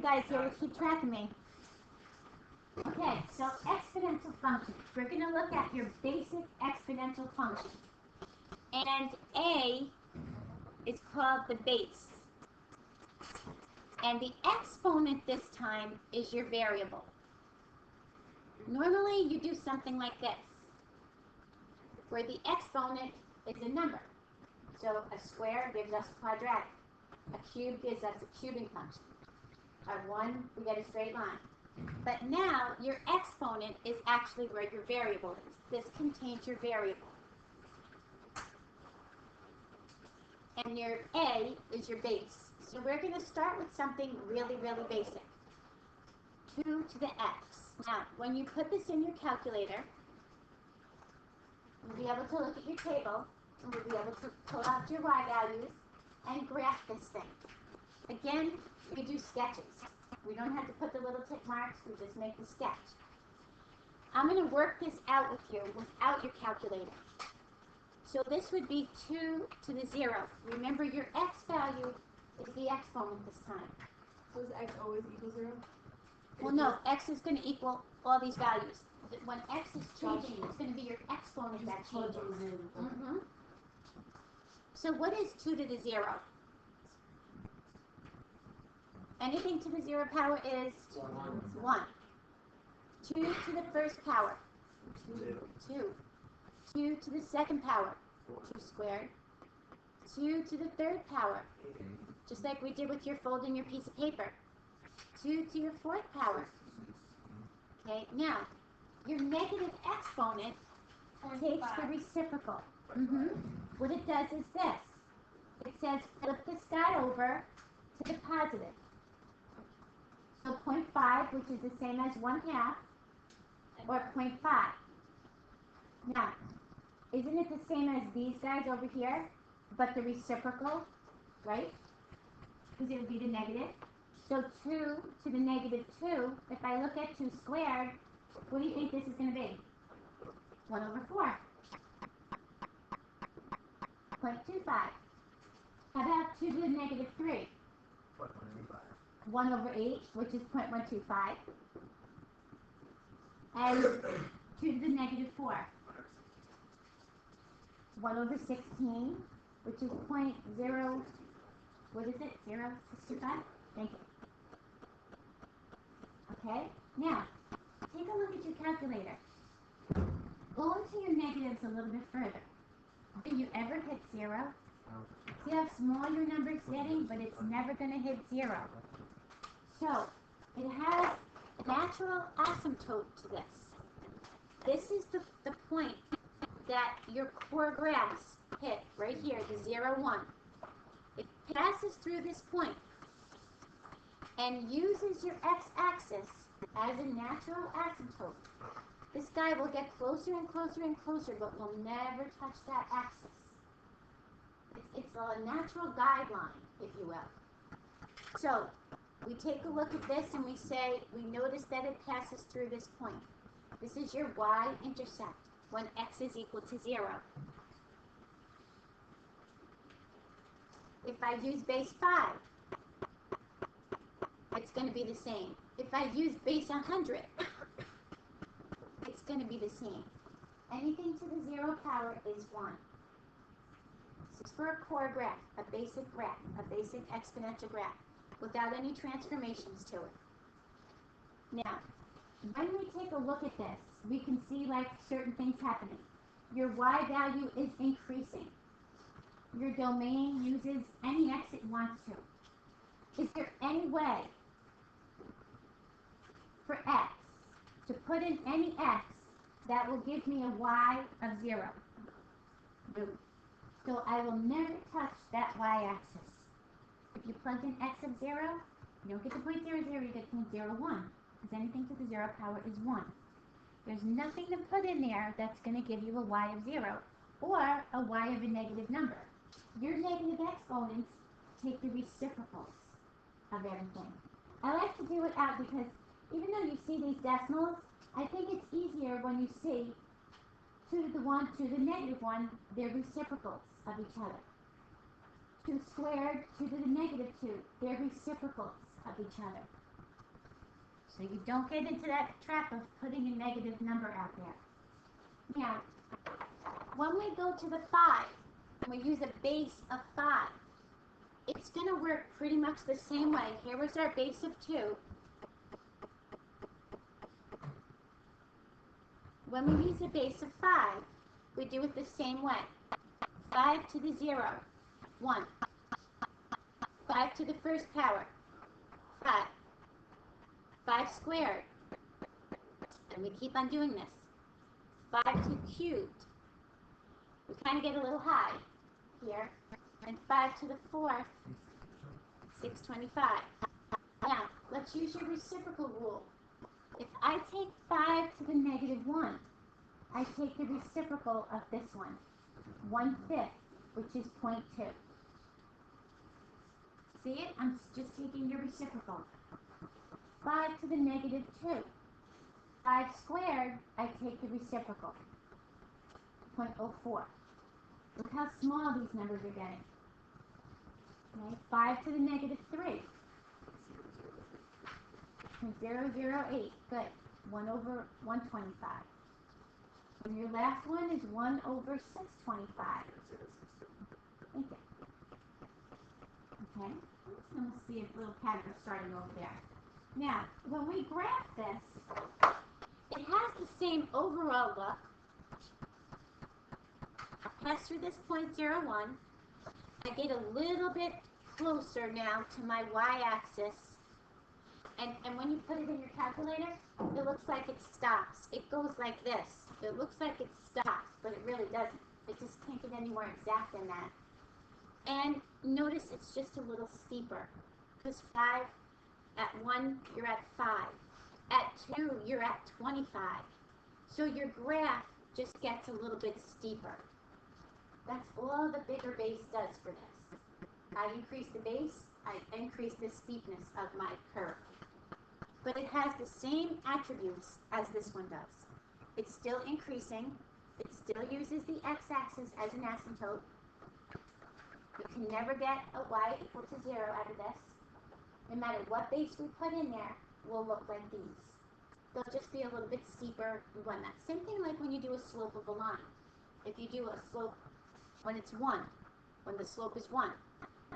guys here to keep track of me. Okay, so exponential functions. We're going to look at your basic exponential function. And A is called the base. And the exponent this time is your variable. Normally you do something like this, where the exponent is a number. So a square gives us a quadratic. A cube gives us a cubing function. A 1, we get a straight line. But now your exponent is actually where your variable is. This contains your variable. And your A is your base. So we're going to start with something really, really basic. 2 to the x. Now, when you put this in your calculator, you'll be able to look at your table, and you'll be able to pull out your y values and graph this thing. Again, we do sketches. We don't have to put the little tick marks, we just make the sketch. I'm going to work this out with you without your calculator. So this would be 2 to the 0. Remember, your x value is the exponent this time. So is x always equal 0? Well, no, x is going to equal all these values. When x is changing, it's going to be your exponent that changes. So what is 2 to the 0? Anything to the 0 power is 1. 2 to the first power, 2. 2 to the second power, 2 squared. 2 to the third power, just like we did with your folding your piece of paper. 2 to your fourth power. Okay, now, your negative exponent takes the reciprocal. What it does is this. It says flip this guy over to the positive. So 0.5, which is the same as 1/2, or 0.5. Now, isn't it the same as these guys over here, but the reciprocal, right? Because it would be the negative. So 2 to the negative 2, if I look at 2 squared, what do you think this is going to be? 1 over 4. 0.25. How about 2 to the negative 3? 1 over 8, which is 0.125. And 2 to the negative 4. 1 over 16, which is 0.0, what is it, 0.65? Thank you. Okay, now, take a look at your calculator. Go into your negatives a little bit further. Do you ever hit 0? See how small your number is getting, but it's never going to hit 0. So, it has natural asymptote to this. This is the point that your core graphs hit, right here, the 0, 1. It passes through this point and uses your x-axis as a natural asymptote. This guy will get closer and closer and closer, but will never touch that axis. It's a natural guideline, if you will. So, we take a look at this and we say, we notice that it passes through this point. This is your y-intercept when x is equal to 0. If I use base 5, it's going to be the same. If I use base 100, it's going to be the same. Anything to the 0 power is 1. This is for a core graph, a basic exponential graph, without any transformations to it. Now, when we take a look at this, we can see like certain things happening. Your y value is increasing. Your domain uses any x it wants to. Is there any way for x to put in any x that will give me a y of 0? No. So I will never touch that y-axis. If you plug in x of 0, you don't get to 0.00, you get 0.01. Because anything to the 0 power is 1. There's nothing to put in there that's going to give you a y of 0 or a y of a negative number. Your negative exponents take the reciprocals of everything. I like to do it out because even though you see these decimals, I think it's easier when you see 2 to the 1, 2 to the negative 1, they're reciprocals of each other. 2 squared, 2 to the negative 2, they're reciprocals of each other. So you don't get into that trap of putting a negative number out there. Now, when we go to the 5, and we use a base of 5, it's going to work pretty much the same way. Here was our base of 2. When we use a base of 5, we do it the same way. 5 to the 0, 1. 5 to the first power, 5. 5 squared. And we keep on doing this. 5 to cubed. We kind of get a little high here. And 5 to the 4th, 625. Now, let's use your reciprocal rule. If I take 5 to the negative 1, I take the reciprocal of this one, 1/5, which is 0.2. See it? I'm just taking your reciprocal. 5 to the negative 2. 5 squared, I take the reciprocal, 0.04. Look how small these numbers are getting. Okay, 5 to the negative 3. 0.008. Good. 1 over 125. And your last one is 1 over 625. Thank you. Okay. So we'll see a little pattern starting over there. Now, when we graph this, it has the same overall look. Pass through this 0.01. I get a little bit closer now to my y-axis. And when you put it in your calculator, it looks like it stops. It goes like this. It looks like it stops, but it really doesn't. It just can't get any more exact than that. And notice it's just a little steeper. Because 5, at 1, you're at 5. At 2, you're at 25. So your graph just gets a little bit steeper. That's all the bigger base does for this. I increase the base, I increase the steepness of my curve. But it has the same attributes as this one does. It's still increasing. It still uses the x-axis as an asymptote. You can never get a y equal to 0 out of this. No matter what base we put in there, will look like these. They'll just be a little bit steeper. We run that. Same thing like when you do a slope of a line. If you do a slope when it's 1, when the slope is 1.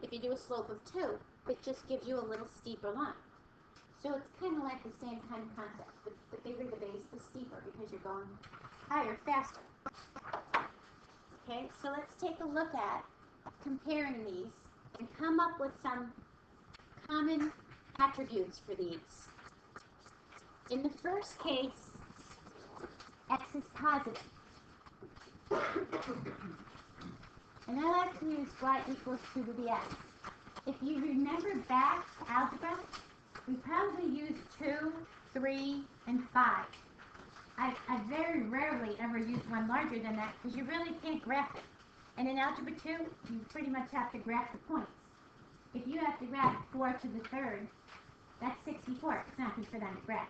If you do a slope of 2, it just gives you a little steeper line. So it's kind of like the same kind of concept. The bigger the base, the steeper, because you're going higher, faster. Okay, so let's take a look at comparing these and come up with some common attributes for these. In the first case, x is positive. And I like to use y equals 2 to the x. If you remember back to algebra, we probably use 2, 3, and 5. I very rarely ever use one larger than that because you really can't graph it. And in algebra 2, you pretty much have to graph the points. If you have to graph 4 to the 3rd, that's 64. It's not good for that to graph.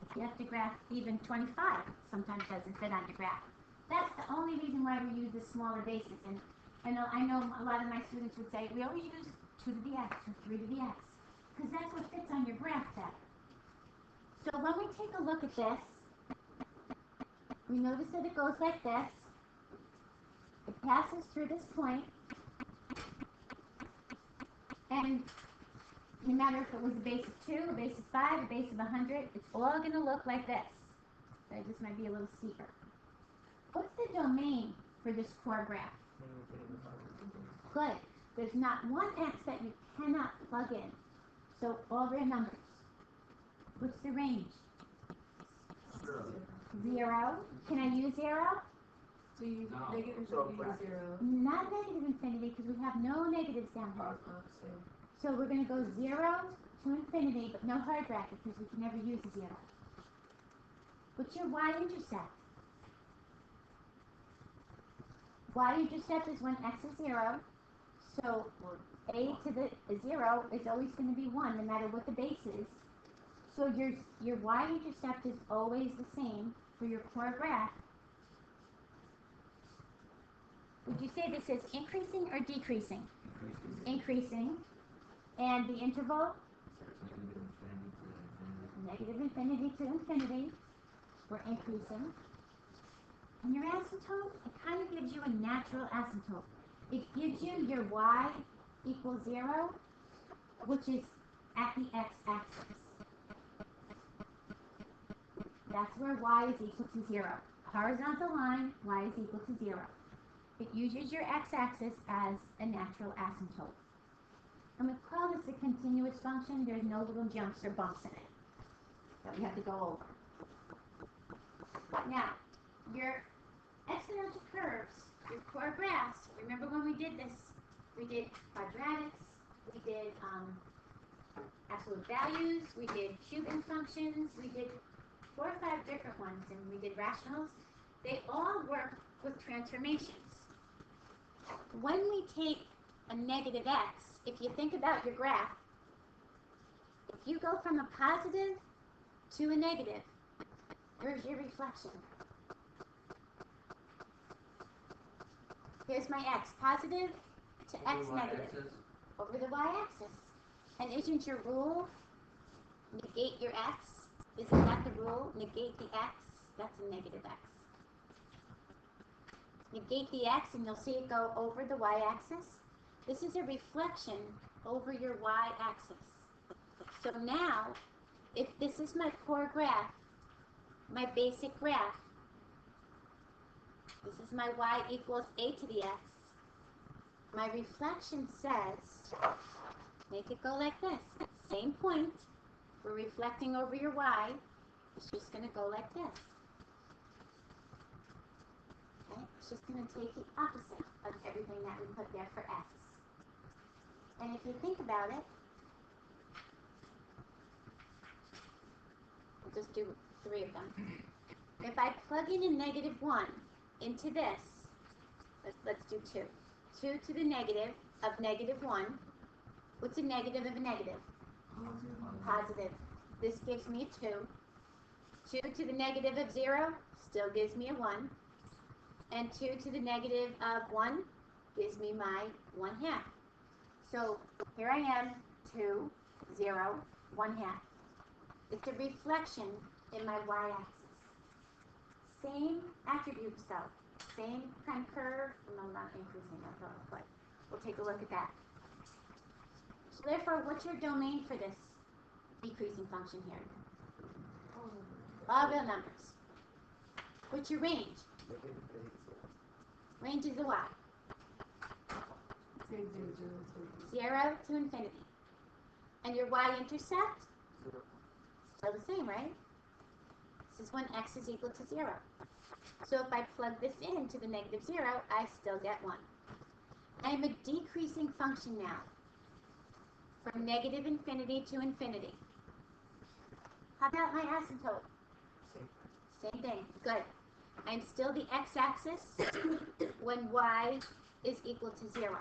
If you have to graph even 25, sometimes doesn't fit on your graph. That's the only reason why we use the smaller bases. And I know a lot of my students would say, we always use 2 to the x or 3 to the x. Because that's what fits on your graph better. So when we take a look at this, we notice that it goes like this. It passes through this point. And no matter if it was a base of 2, a base of 5, a base of 100, it's all going to look like this. This might be a little steeper. What's the domain for this core graph? Good. There's not one x that you cannot plug in. So all their numbers. What's the range? 0. Can I use 0? So you use negative infinity to 0. Not negative infinity because we have no negatives down here. So we're going to go 0 to infinity, but no hard bracket because we can never use a 0. What's your y-intercept? Y-intercept is when x is 0. So a to the 0 is always going to be 1, no matter what the base is. So your y-intercept is always the same for your core graph. Would you say this is increasing or decreasing? Increasing. And the interval? negative infinity to infinity, we're increasing. And your asymptote, it kind of gives you a natural asymptote. It gives you your y equals 0, which is at the x-axis. That's where y is equal to 0. Horizontal line, y is equal to 0. It uses your x-axis as a natural asymptote. And we call this a continuous function. There's no little jumps or bumps in it that we have to go over. Now, your exponential curves, your core graphs, remember when we did this? We did quadratics, we did absolute values, we did cubic functions, we did 4 or 5 different ones, and we did rationals. They all work with transformations. When we take a negative x, if you think about your graph, if you go from a positive to a negative, there's your reflection. Here's my x, positive to x negative, over the y-axis. And isn't your rule negate your x? Isn't that the rule? Negate the x, that's a negative x. Negate the x and you'll see it go over the y-axis. This is a reflection over your y-axis. So now, if this is my core graph, my basic graph, this is my y equals a to the x, my reflection says, make it go like this. Same point, we're reflecting over your y, it's just going to go like this. Okay? It's just going to take the opposite of everything that we put there for x. And if you think about it, we'll just do 3 of them. If I plug in a negative 1 into this, let's do 2. 2 to the negative of negative 1. What's a negative of a negative? Positive. This gives me a 2. 2 to the negative of 0 still gives me a 1. And 2 to the negative of 1 gives me my 1/2. So here I am, 2, 0, 1/2. It's a reflection in my y-axis. Same attributes though. Same kind of curve. No, not increasing, but we'll take a look at that. So therefore, what's your domain for this decreasing function here? All real numbers. What's your range? Range is a what? 0 to infinity. And your y-intercept? Still the same, right? This is when x is equal to 0. So if I plug this into the negative 0, I still get 1. I am a decreasing function now. From negative infinity to infinity. How about my asymptote? Same thing. Good. I'm still the x-axis when y is equal to 0.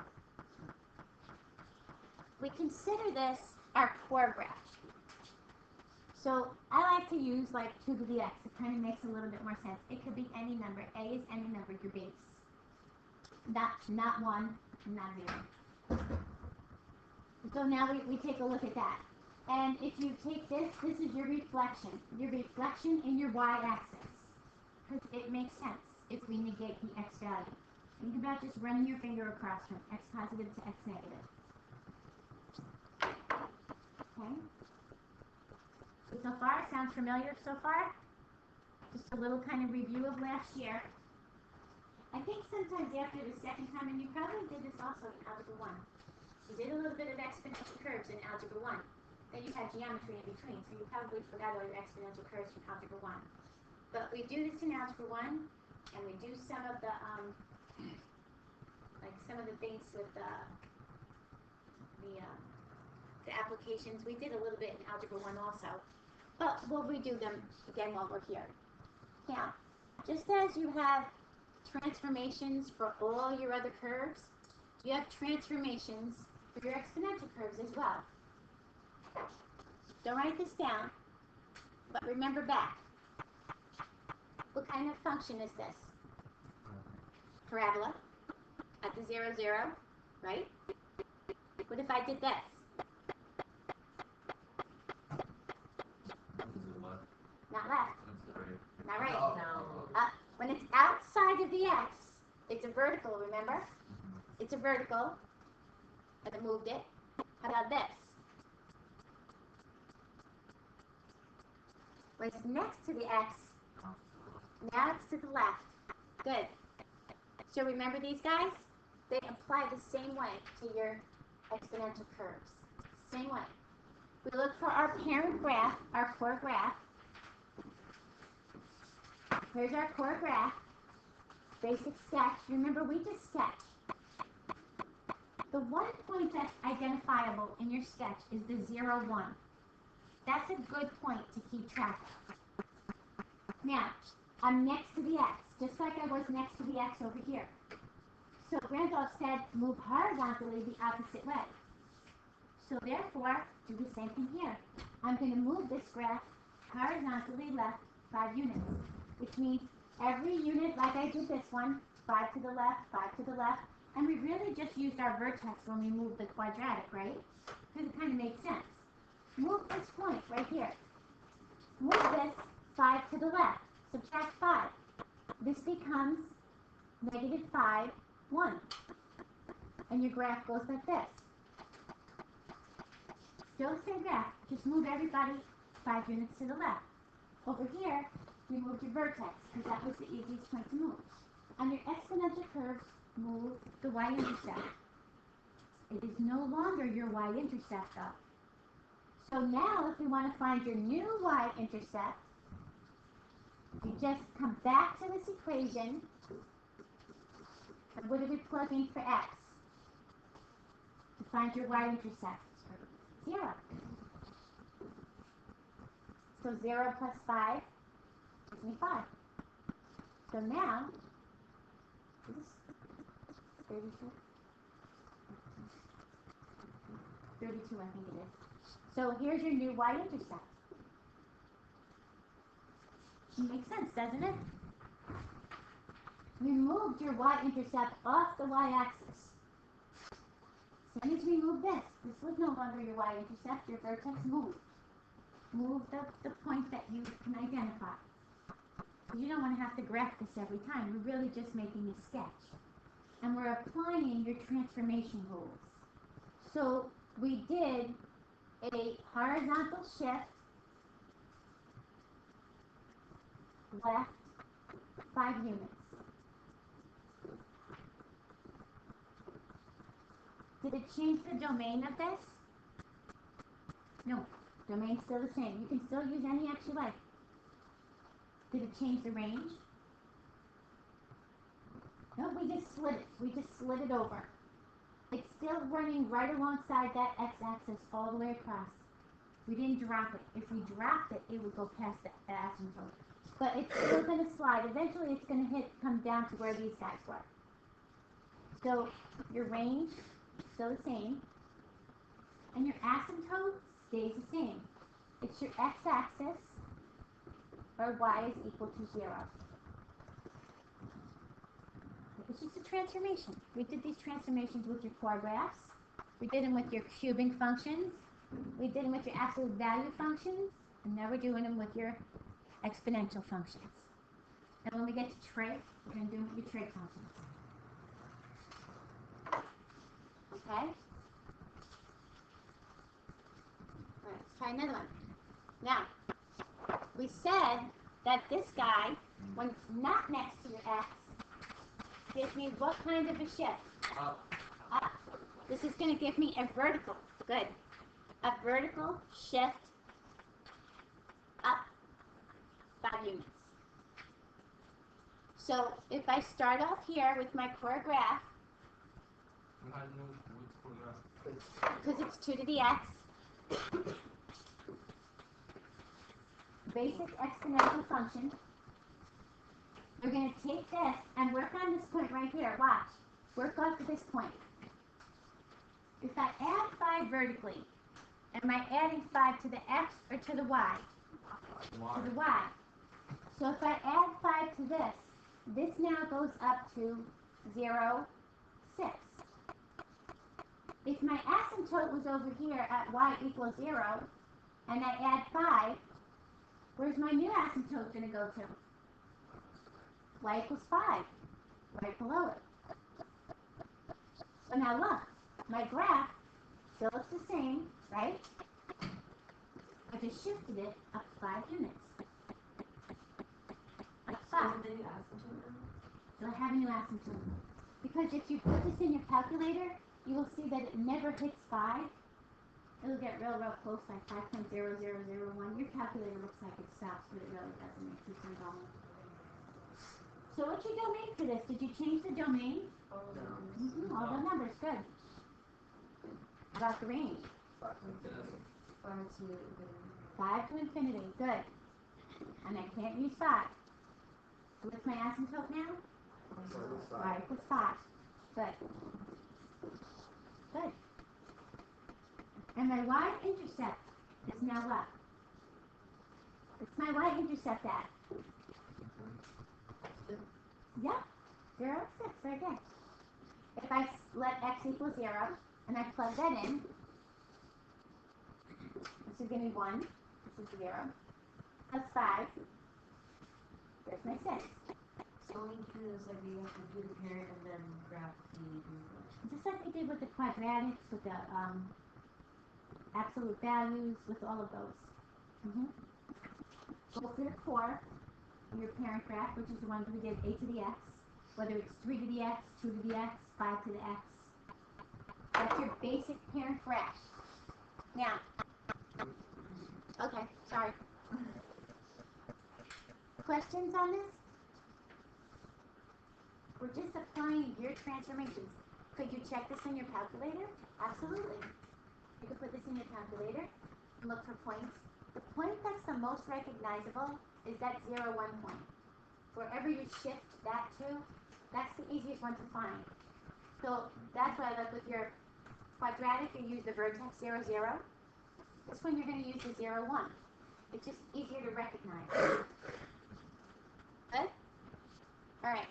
We consider this our core graph. So I like to use like 2 to the x. It kind of makes a little bit more sense. It could be any number. A is any number, your base. Not 1, not 0. So now we take a look at that. And if you take this is your reflection. Your reflection in your y-axis. Because it makes sense if we negate the x value. Think about just running your finger across from x positive to x negative. Okay? So far, sounds familiar so far? Just a little kind of review of last year. I think sometimes after the second time, and you probably did this also in Algebra 1. You did a little bit of exponential curves in Algebra 1. Then you had geometry in between, so you probably forgot all your exponential curves from Algebra 1. But we do this in Algebra 1, and we do some of the, some of the things with the applications. We did a little bit in Algebra 1 also. But we'll redo them again while we're here. Now, just as you have transformations for all your other curves, you have transformations for your exponential curves as well. Don't write this down, but remember back. What kind of function is this? Parabola at the 0, 0, right? What if I did this? the x, it's a vertical, remember? It's a vertical, and I moved it. How about this? Where it's next to the x, now it's to the left. Good. So remember these guys? They apply the same way to your exponential curves. Same way. We look for our parent graph, our core graph. Here's our core graph. Basic sketch. Remember, we just sketch. The one point that's identifiable in your sketch is the 0, 1. That's a good point to keep track of. Now, I'm next to the x, just like I was next to the x over here. So Randolph said move horizontally the opposite way. So therefore, do the same thing here. I'm going to move this graph horizontally left 5 units, which means every unit, like I did this one, 5 to the left, 5 to the left, and we really just used our vertex when we moved the quadratic, right? Because it kind of makes sense. Move this point right here. Move this 5 to the left. Subtract 5. This becomes negative 5, 1. And your graph goes like this. Still the same graph, just move everybody 5 units to the left. Over here, you moved your vertex, because that was the easiest point to move. On your exponential curves, move the y-intercept. It is no longer your y-intercept up. So now, if we want to find your new y-intercept, you just come back to this equation. And what do we plug in for x? To find your y-intercept? 0. So 0 plus 5 gives me 5. So now, this is 32. 32, I think it is. So here's your new y-intercept. Makes sense, doesn't it? We moved your y-intercept off the y-axis. As soon as we move this, this was no longer your y-intercept, your vertex moved. Move the point that you can identify. You don't want to have to graph this every time. We're really just making a sketch. And we're applying your transformation rules. So we did a horizontal shift left 5 units. Did it change the domain of this? No. Domain's still the same. You can still use any x you like. Did it change the range? No, we just slid it. We just slid it over. It's still running right alongside that x-axis all the way across. We didn't drop it. If we dropped it, it would go past the asymptote. But it's still going to slide. Eventually, it's going to come down to where these guys were. So your range is still the same. And your asymptote stays the same. It's your x-axis, or y is equal to 0. It's just a transformation. We did these transformations with your core graphs. We did them with your cubing functions. We did them with your absolute value functions. And now we're doing them with your exponential functions. And when we get to trig, we're going to do them with your trig functions. Okay? All right, let's try another one. Now, we said that this guy, when it's not next to your x, gives me what kind of a shift? Up. Up. This is going to give me a vertical. Good. A vertical shift up 5 units. So if I start off here with my core graph, because it's 2 to the x, basic exponential function, we're going to take this and work on this point right here. Watch. Work off of this point. If I add 5 vertically, am I adding 5 to the x or to the y? To the y. So if I add 5 to this, this now goes up to 0, 6. If my asymptote was over here at y equals 0, and I add 5, where's my new asymptote going to go to? Y equals 5. right below it. So now look, my graph still looks the same, right? I just shifted it up 5 units. Up 5. Then you asymptote them? So I have a new asymptote. Because if you put this in your calculator, you will see that it never hits 5. It'll get real close, like 5.0001. Your calculator looks like it stops, but it really doesn't. It keeps on going. So what's your domain for this? Did you change the domain? All the numbers. All the numbers, good. About the range. 5 to infinity. 5 to infinity, good. And I can't use 5. So what's my asymptote now? Y equals 5. Good. Good. And my y-intercept is now what? What's my y-intercept at? Yep, 0, 6, right there. If I let x equal 0, and I plug that in, this is going to be 1, this is 0, plus 5, there's my 6. So all you do is like you have to do the parent and then graph the Just like we did with the quadratics, with the absolute values, with all of those. Go to the core of your parent graph, which is the one we did a to the x, whether it's 3 to the x, 2 to the x, 5 to the x. That's your basic parent graph. Now, okay, sorry. Questions on this? We're just applying your transformations. Could you check this in your calculator? Absolutely. You could put this in your calculator and look for points. The point that's the most recognizable is that 0, 1 point. Wherever you shift that to, that's the easiest one to find. So that's why I like with your quadratic, you use the vertex 0, 0. This one you're going to use the 0, 1. It's just easier to recognize. Good? All right.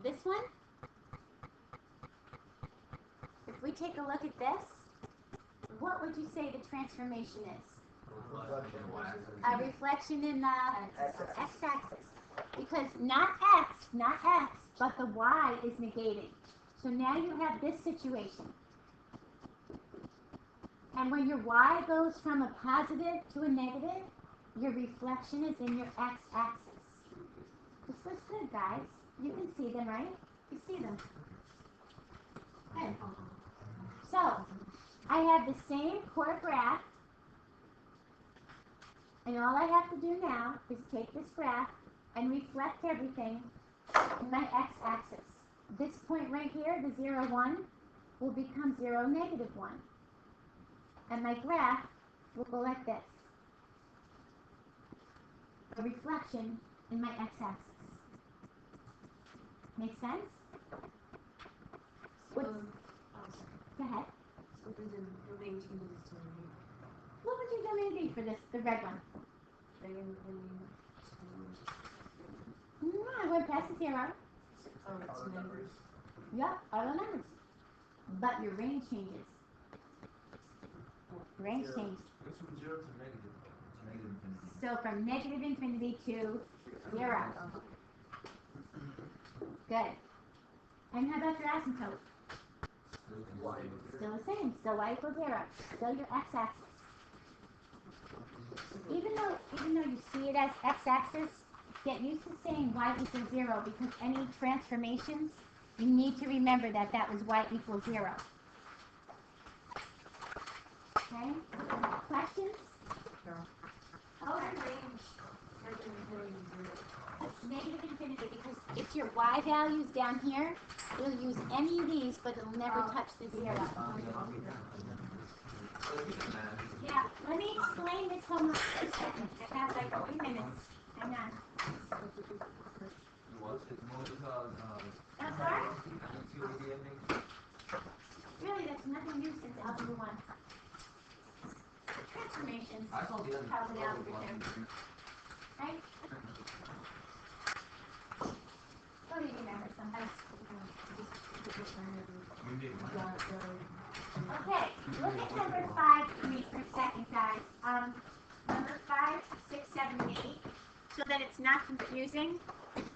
This one, if we take a look at this, what would you say the transformation is? A reflection in the x-axis. Because not x, but the y is negating. So now you have this situation. And when your y goes from a positive to a negative, your reflection is in your x-axis. This looks good, guys. You can see them, right? You see them. Good. So, I have the same core graph, and all I have to do now is take this graph and reflect everything in my x-axis. This point right here, the 0, 1, will become 0, negative 1. And my graph will go like this. A reflection in my x-axis. Make sense? So, Go ahead. so the domain changes to What would your domain be for this, the red one? I went past the 0. Oh, it's numbers. Yep, all the numbers. But your range changes. Range changes. It's from 0 to negative. To negative infinity. So from negative infinity to 0. Good. And how about your asymptote? Still the same. Still y equals 0. Still your x-axis. Even though you see it as x-axis, get used to saying y equals 0 because any transformations, you need to remember that that was y equals 0. Okay? Questions? How is range negative infinity to 0? It's negative infinity because if your y value's down here, it'll use any of these, but it'll never touch the 0. Yeah, let me explain this homework for a second. I have like 3 minutes. Hang on. That's all right? Really, that's nothing new since Algebra 1. Transformations. Called it Algebra 2. Right? What do you remember? Sometimes. Okay, look at number 5 for me for a second, guys. Number 5, 6, 7, and 8, so that it's not confusing.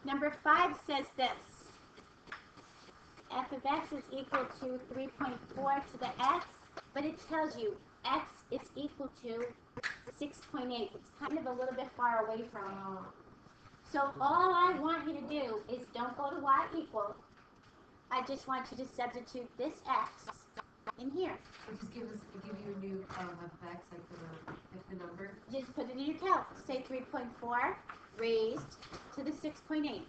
Number 5 says this. f of x is equal to 3.4 to the x, but it tells you x is equal to 6.8. It's kind of a little bit far away from it. So all I want you to do is don't go to y equals. I just want you to substitute this x in here. So just give you a new f of x, like the number. Just put it in your calc. Say 3.4 raised to the 6.8.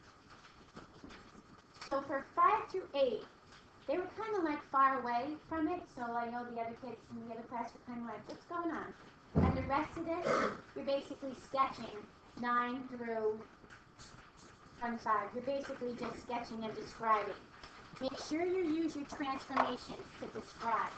So for 5 through 8, they were kind of like far away from it, so I know the other kids in the other class were kind of like, what's going on? And the rest of this, you're basically sketching 9 through 25. You're basically just sketching and describing. Make sure you use your transformations to describe.